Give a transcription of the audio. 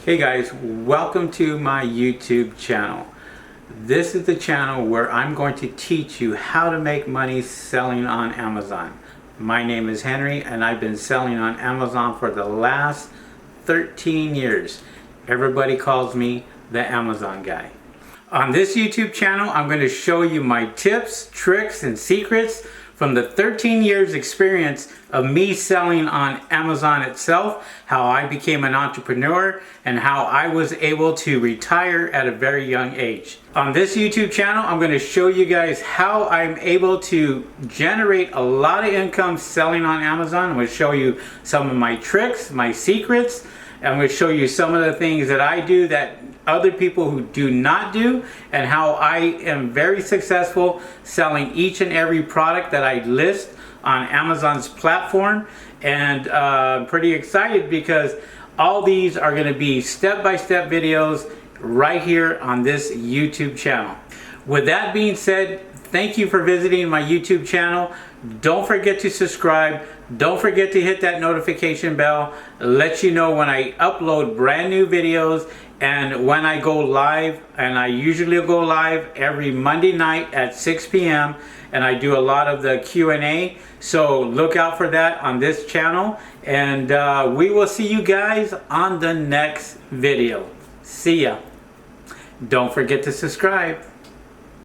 Hey guys, welcome to my YouTube channel. This is the channel where I'm going to teach you how to make money selling on Amazon. My name is Henry and I've been selling on Amazon for the last 13 years. Everybody calls me the Amazon guy. On this YouTube channel, I'm going to show you my tips, tricks, and secrets from the 13 years experience of me selling on Amazon itself, how I became an entrepreneur, and how I was able to retire at a very young age. On this YouTube channel, I'm going to show you guys how I'm able to generate a lot of income selling on Amazon. I'm going to show you some of my tricks, my secrets. I'm going to show you some of the things that I do that other people who do not do, and how I am very successful selling each and every product that I list on Amazon's platform. And I'm pretty excited because all these are going to be step-by-step videos right here on this YouTube channel. With that being said, thank you for visiting my YouTube channel. Don't forget to subscribe. Don't forget to hit that notification bell. Let you know when I upload brand new videos and when I go live. And I usually go live every Monday night at 6 p.m. and I do a lot of the Q&A. So look out for that on this channel. And we will see you guys on the next video. See ya. Don't forget to subscribe.